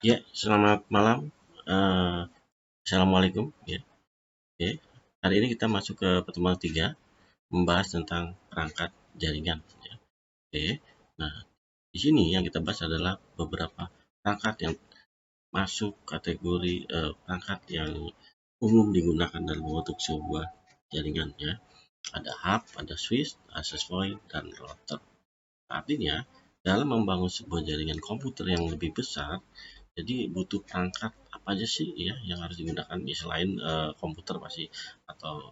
Ya, selamat malam. Assalamualaikum. Ya, oke. Hari ini kita masuk ke pertemuan ketiga, membahas tentang perangkat jaringan. Ya, oke. Nah, di sini yang kita bahas adalah beberapa perangkat yang masuk kategori perangkat yang umum digunakan dalam membentuk sebuah jaringan. Ya, ada hub, ada switch, access point, dan router. Artinya, dalam membangun sebuah jaringan komputer yang lebih besar, jadi butuh perangkat apa aja sih ya yang harus digunakan ya selain komputer pasti atau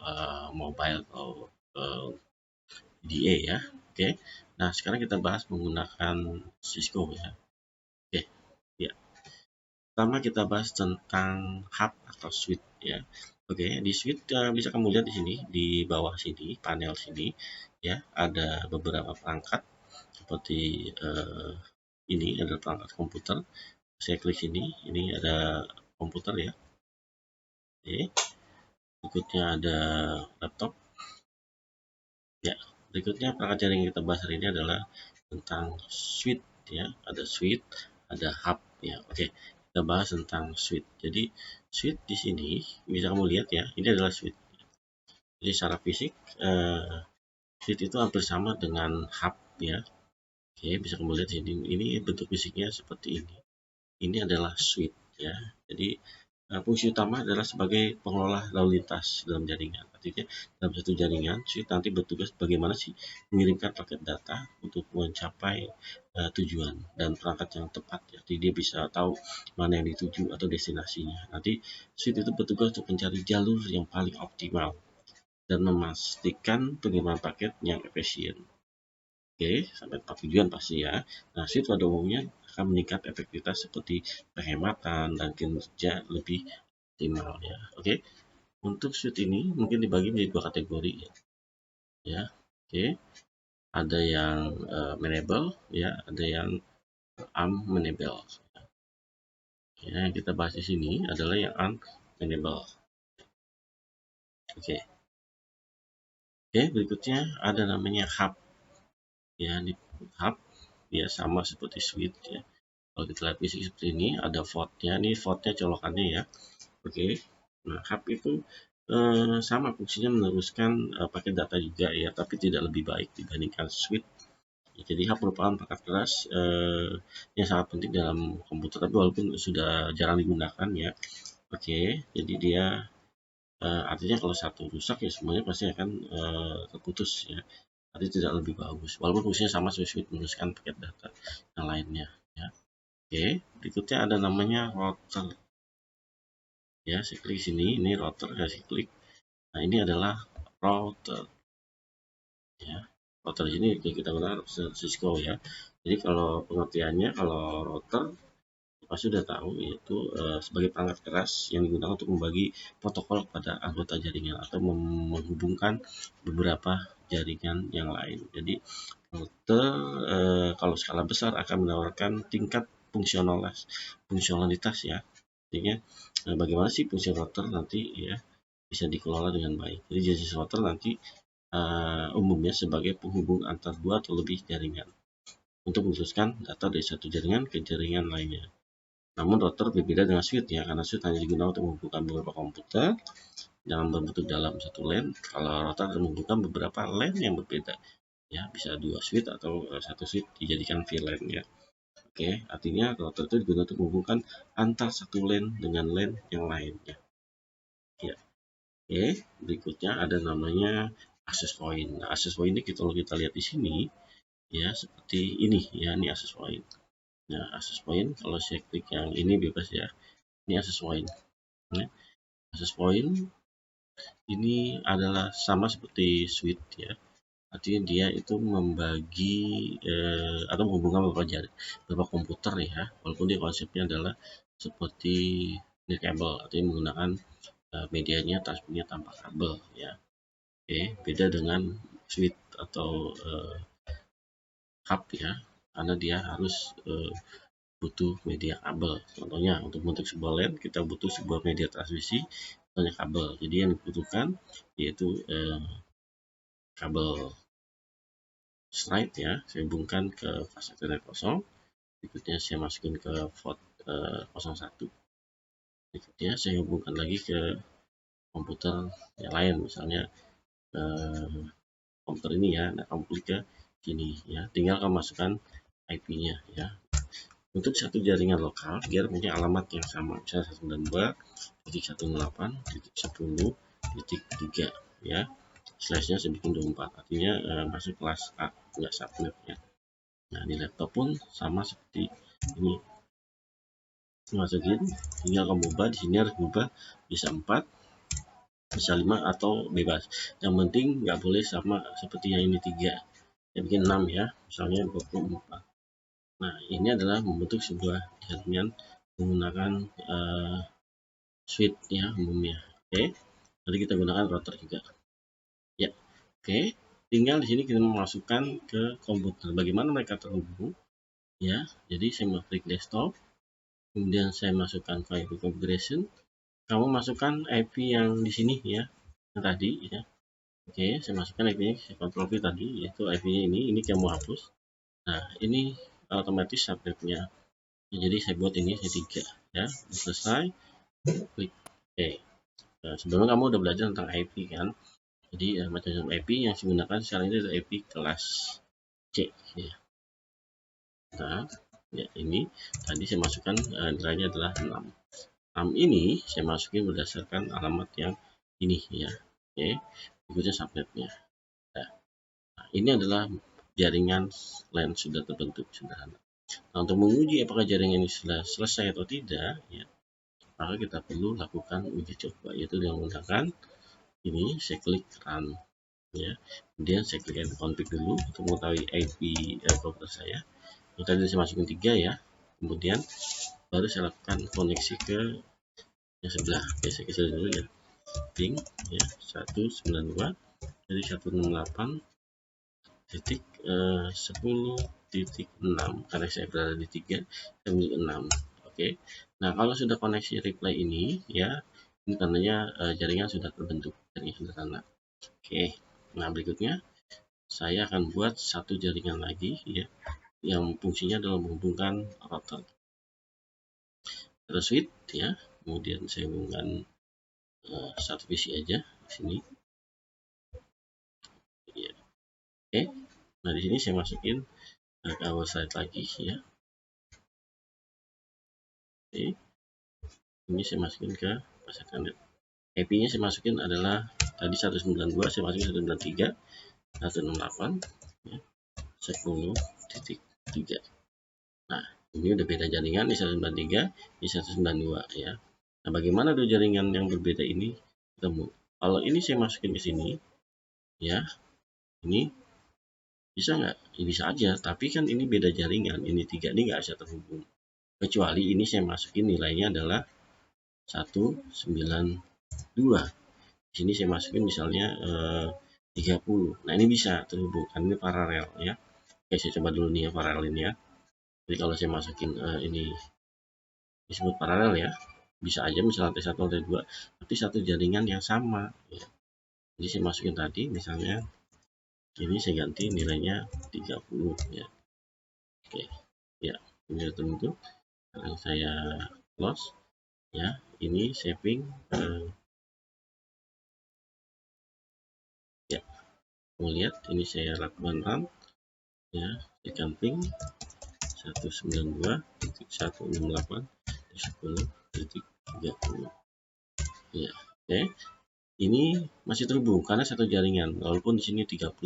mobile atau DA ya. Oke. Nah, sekarang kita bahas menggunakan Cisco ya. Oke. Ya. Pertama kita bahas tentang hub atau switch ya. Oke, di switch bisa kamu lihat di sini di bawah sini, panel sini ya, ada beberapa perangkat seperti ini adalah perangkat komputer. Saya klik ini ada komputer ya. Oke. Berikutnya ada laptop. Ya, berikutnya perangkat jaringan yang kita bahas hari ini adalah tentang switch ya. Ada switch, ada hub ya. Oke, kita bahas tentang switch. Jadi switch di sini bisa kamu lihat ya, ini adalah switch. Jadi secara fisik switch itu hampir sama dengan hub ya. Oke, bisa kamu lihat sini. Ini bentuk fisiknya seperti ini. Ini adalah switch ya. Jadi fungsi utama adalah sebagai pengelola lalu lintas dalam jaringan. Artinya dalam satu jaringan, switch nanti bertugas bagaimana sih mengirimkan paket data untuk mencapai tujuan dan perangkat yang tepat. Jadi dia bisa tahu mana yang dituju atau destinasinya. Nanti switch itu bertugas untuk mencari jalur yang paling optimal dan memastikan pengiriman paket yang efisien. Oke, sampai tempat tujuan pasti ya. Nah, shift pada umumnya akan meningkat efektivitas seperti penghematan dan kinerja lebih optimal ya. Oke, untuk shift ini mungkin dibagi menjadi dua kategori ya. Ya, oke. Ada yang manageable ya, ada yang unmanageable. Ya, yang kita bahas di sini adalah yang unmanageable. Oke. Oke, berikutnya ada namanya hub. Ya, di hub ya sama seperti switch ya. Kalau kita lihat fisik seperti ini, ada portnya, ini portnya colokannya ya. Oke, nah hub itu sama fungsinya meneruskan paket data juga ya, tapi tidak lebih baik dibandingkan switch. Ya, jadi hub merupakan perangkat keras yang sangat penting dalam komputer, tapi walaupun sudah jarang digunakan ya. Oke, jadi dia artinya kalau satu rusak ya semuanya pasti akan terputus ya. Artinya tidak lebih bagus, walaupun fungsinya sama seperti switch meneruskan paket data yang lainnya ya. Oke, berikutnya ada namanya router. Ya, saya klik sini, ini router, saya klik. Nah, ini adalah router. Ya, router ini kita gunakan Cisco ya. Jadi kalau pengertiannya, kalau router pasti sudah tahu yaitu sebagai perangkat keras yang digunakan untuk membagi protokol pada anggota jaringan atau menghubungkan beberapa jaringan yang lain. Jadi router kalau skala besar akan menawarkan tingkat fungsionalitas ya. Artinya bagaimana sih fungsi router nanti ya bisa dikelola dengan baik. Jadi jenis router nanti umumnya sebagai penghubung antar dua atau lebih jaringan untuk meneruskan data dari satu jaringan ke jaringan lainnya. Namun router berbeda dengan switch ya, karena switch hanya digunakan untuk menghubungkan beberapa komputer yang berbentuk dalam satu LAN. Kalau router akan menghubungkan beberapa LAN yang berbeda ya, bisa dua switch atau satu switch dijadikan VLAN ya. Oke, artinya router itu digunakan untuk menghubungkan antar satu LAN dengan LAN yang lainnya. Ya. Oke, berikutnya ada namanya access point. Nah, access point ini kalau kita lihat di sini ya seperti ini ya, ini access point. Nah, access point kalau saya klik yang ini bebas ya. Ini access point. Nah, access point ini adalah sama seperti switch ya. Artinya dia itu membagi atau menghubungkan beberapa komputer ya. Walaupun dia konsepnya adalah seperti kabel, artinya menggunakan medianya transmitnya tanpa kabel ya. Oke, beda dengan switch atau hub ya, karena dia harus butuh media kabel. Contohnya untuk bentuk sebuah LAN kita butuh sebuah media transmisi, contohnya kabel. Jadi yang dibutuhkan yaitu kabel straight ya, saya hubungkan ke fase Ethernet kosong. Berikutnya saya masukin ke port 01. Berikutnya saya hubungkan lagi ke komputer yang lain, misalnya komputer ini ya. Nah, kamu klik ke sini ya, tinggal kamu masukkan IP-nya ya. Untuk satu jaringan lokal biar punya alamat yang sama, misalnya 192.168.10.3 ya. Slashnya saya bikin 24, artinya masuk kelas A, enggak subnet ya. Nah, di laptop pun sama seperti ini, masukin, tinggal kamu ubah. Di sini harus berubah, bisa 4, bisa 5 atau bebas. Yang penting nggak boleh sama seperti yang ini 3. Saya bikin 6 ya, misalnya 24. Nah, ini adalah membentuk sebuah jaringan menggunakan switch ya umumnya. Oke, nanti kita gunakan router juga. Ya, oke. Tinggal di sini kita memasukkan ke komputer. Bagaimana mereka terhubung? Ya, jadi saya mau klik desktop, kemudian saya masukkan ke IP configuration. Kamu masukkan IP yang di sini ya, yang tadi ya. Oke, saya masukkan IP-nya, saya Ctrl V tadi, yaitu IP-nya ini kamu hapus. Nah, ini otomatis subnetnya. Jadi saya buat ini saya 3 ya. Selesai, klik oke. Nah, sebelumnya kamu udah belajar tentang IP kan. Jadi macam-macam IP yang digunakan sekarang ini adalah IP kelas C ya. Nah, ya ini tadi saya masukkan nilainya adalah 6. 6 ini saya masukin berdasarkan alamat yang ini ya. Oke, berikutnya subnetnya. Nah, ini adalah jaringan LAN sudah terbentuk sederhana. Nah, untuk menguji apakah jaringan ini sudah selesai atau tidak ya, maka kita perlu lakukan uji coba, yaitu dengan menggunakan ini. Saya klik run ya, kemudian saya klik config dulu untuk mengetahui IP komputer saya. Ini tadi saya masukin 3 ya, kemudian baru saya lakukan koneksi ke yang sebelah. Oke, saya kecil dulu ya, ping ya 192 dari 168.10.6 karena saya berada di 3 dan 6. Oke, nah kalau sudah koneksi replay ini ya, ini tandanya jaringan sudah terbentuk, jaringan sederhana. Oke, nah berikutnya saya akan buat satu jaringan lagi ya, yang fungsinya adalah menghubungkan router. Ada switch ya, kemudian saya hubungkan satu PC aja di sini ya. Oke, nah di sini saya masukin kabel side lagi ya. Oke, ini saya masukin ke pasangan. IP-nya saya masukin adalah tadi 192, saya masukin 193, 168 ya, 10.3. Nah, ini udah beda jaringan, di 193, di 192 ya. Nah, bagaimana dua jaringan yang berbeda ini ketemu? Kalau ini saya masukin ke sini ya, ini bisa nggak? Ya, bisa aja, tapi kan ini beda jaringan, ini 3 ini nggak bisa terhubung. Kecuali ini saya masukin nilainya adalah 192. Di sini saya masukin misalnya 30. Nah, ini bisa terhubung, kan ini paralel ya. Oke, saya coba dulu nih ya paralel ini ya. Jadi kalau saya masukin ini disebut paralel ya, bisa aja misalnya T1 atau T2, tapi satu jaringan yang sama ya. Jadi saya masukin tadi misalnya ini saya ganti nilainya 30 ya. Oke ya, ini sudah terbentuk. Sekarang saya close ya, ini saving ya. Mau lihat ini saya lakukan run ya, tekan ping 192.168.10.30 ya. Oke, ini masih terhubung karena satu jaringan, walaupun di sini 30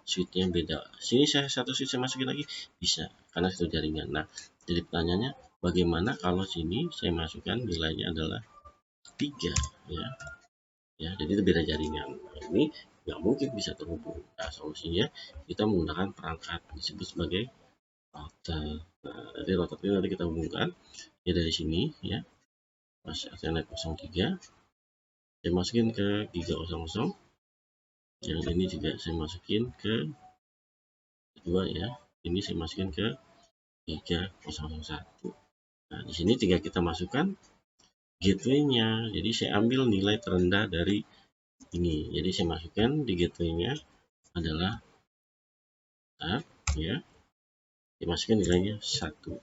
switchnya beda. Sini saya satu switch saya masukin lagi bisa karena satu jaringan. Nah, jadi pertanyaannya bagaimana kalau sini saya masukkan nilainya adalah 3 ya. Ya, jadi itu beda jaringan. Nah, ini nggak mungkin bisa terhubung. Nah, solusinya kita menggunakan perangkat disebut sebagai router. Nah, dari router ini nanti kita hubungkan ya dari sini ya, pas Ethernet 03 saya masukin ke 300, yang ini juga saya masukin ke kedua ya, ini saya masukin ke 3001. Nah, di sini tinggal kita masukkan gateway-nya. Jadi saya ambil nilai terendah dari ini, jadi saya masukkan di gateway-nya adalah ya, dimasukin nilainya 1.